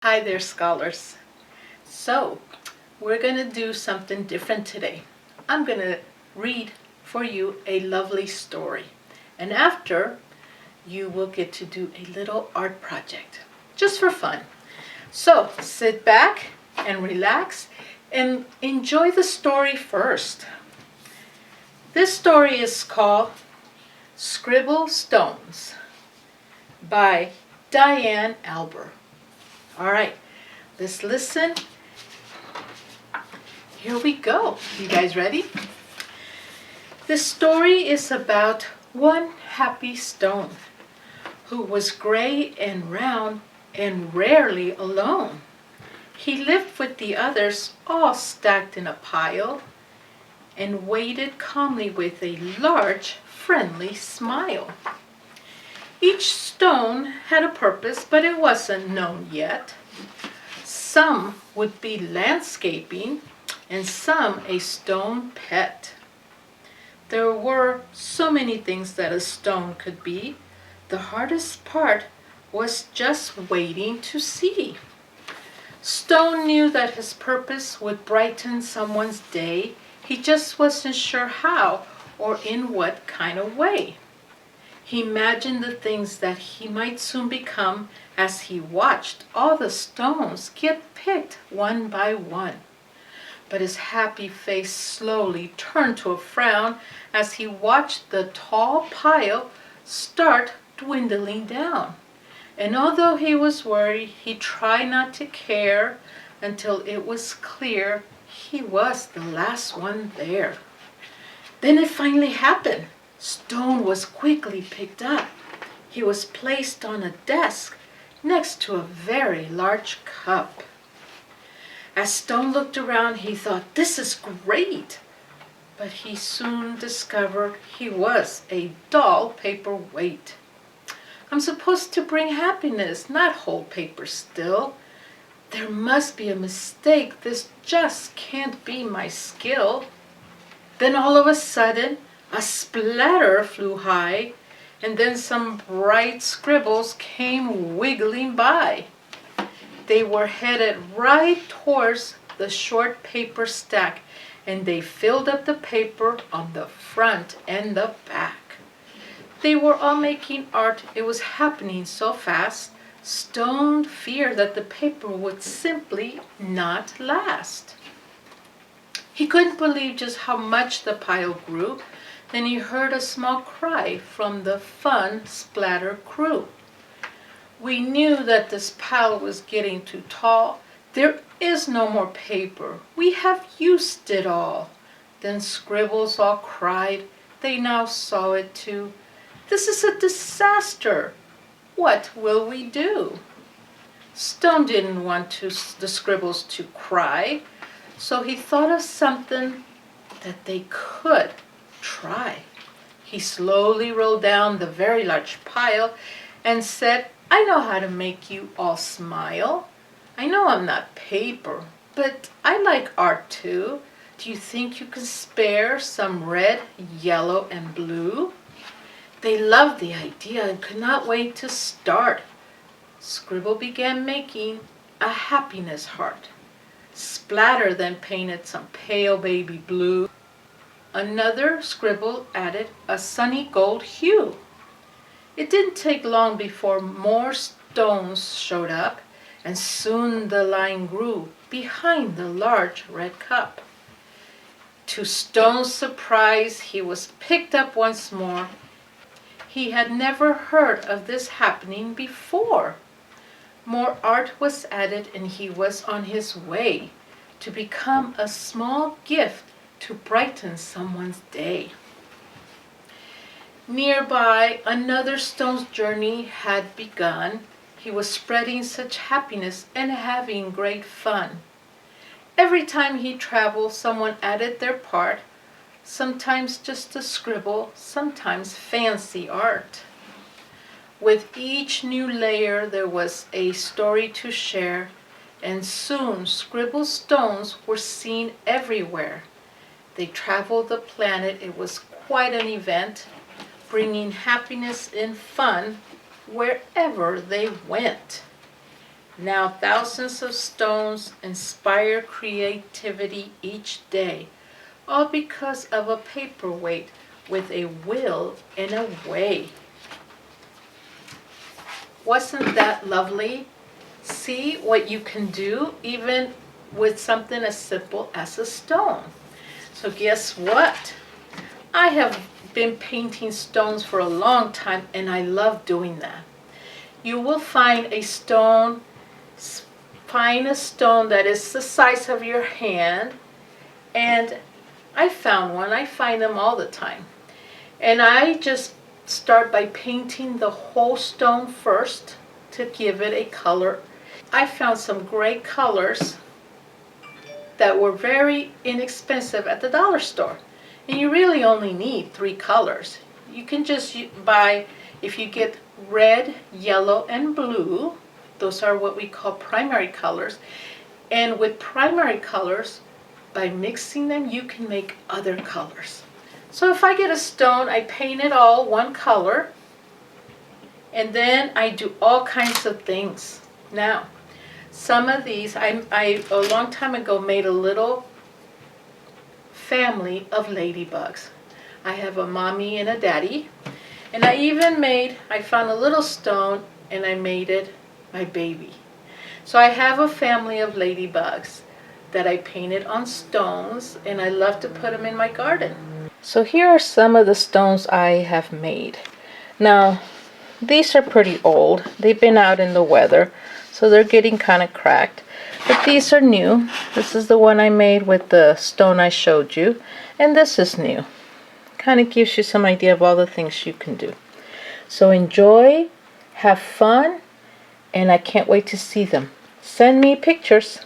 Hi there, scholars. So, we're going to do something different today. I'm going to read for you a lovely story. And after, you will get to do a little art project, just for fun. So, sit back and relax and enjoy the story first. This story is called Scribble Stones by Diane Alber. All right, let's listen. Here we go. You guys ready? This story is about one happy stone who was gray and round and rarely alone. He lived with the others all stacked in a pile and waited calmly with a large, friendly smile. Each stone had a purpose, but it wasn't known yet. Some would be landscaping, and some a stone pet. There were so many things that a stone could be. The hardest part was just waiting to see. Stone knew that his purpose would brighten someone's day. He just wasn't sure how or in what kind of way. He imagined the things that he might soon become as he watched all the stones get picked one by one. But his happy face slowly turned to a frown as he watched the tall pile start dwindling down. And although he was worried, he tried not to care until it was clear he was the last one there. Then it finally happened. Stone was quickly picked up. He was placed on a desk next to a very large cup. As Stone looked around, he thought, "This is great." But he soon discovered he was a dull paperweight. "I'm supposed to bring happiness, not hold paper still. There must be a mistake. This just can't be my skill." Then all of a sudden, a splatter flew high, and then some bright scribbles came wiggling by. They were headed right towards the short paper stack, and they filled up the paper on the front and the back. They were all making art. It was happening so fast. Stone feared that the paper would simply not last. He couldn't believe just how much the pile grew. Then he heard a small cry from the fun splatter crew. "We knew that this pile was getting too tall. There is no more paper. We have used it all." Then Scribbles all cried. They now saw it too. "This is a disaster. What will we do?" Stone didn't want the Scribbles to cry, so he thought of something that they could try. He slowly rolled down the very large pile and said, "I know how to make you all smile. I know I'm not paper, but I like art too. Do you think you can spare some red, yellow, and blue?" They loved the idea and could not wait to start. Scribble began making a happiness heart. Splatter then painted some pale baby blue. Another scribble added a sunny gold hue. It didn't take long before more stones showed up, and soon the line grew behind the large red cup. To Stone's surprise, he was picked up once more. He had never heard of this happening before. More art was added, and he was on his way to become a small gift to brighten someone's day. Nearby, another stone's journey had begun. He was spreading such happiness and having great fun. Every time he traveled, someone added their part, sometimes just a scribble, sometimes fancy art. With each new layer, there was a story to share, and soon scribble stones were seen everywhere. They traveled the planet. It was quite an event, bringing happiness and fun wherever they went. Now thousands of stones inspire creativity each day, all because of a paperweight with a will and a way. Wasn't that lovely? See what you can do even with something as simple as a stone. So guess what? I have been painting stones for a long time and I love doing that. You will find a stone, find a stone that is the size of your hand, and I found one. I find them all the time. And I just start by painting the whole stone first to give it a color. I found some great colors that were very inexpensive at the dollar store. And you really only need 3 colors. You can just buy, if you get red, yellow, and blue, those are what we call primary colors. And with primary colors, by mixing them, you can make other colors. So if I get a stone, I paint it all one color, and then I do all kinds of things. Now, some of these, I a long time ago made a little family of ladybugs. I have a mommy and a daddy, and I found a little stone and I made it my baby. So I have a family of ladybugs that I painted on stones, and I love to put them in my garden. So here are some of the stones I have made. Now, these are pretty old. They've been out in the weather, so they're getting kind of cracked. But these are new. This is the one I made with the stone I showed you, and this is new. Kind of gives you some idea of all the things you can do. So enjoy, have fun, and I can't wait to see them. Send me pictures.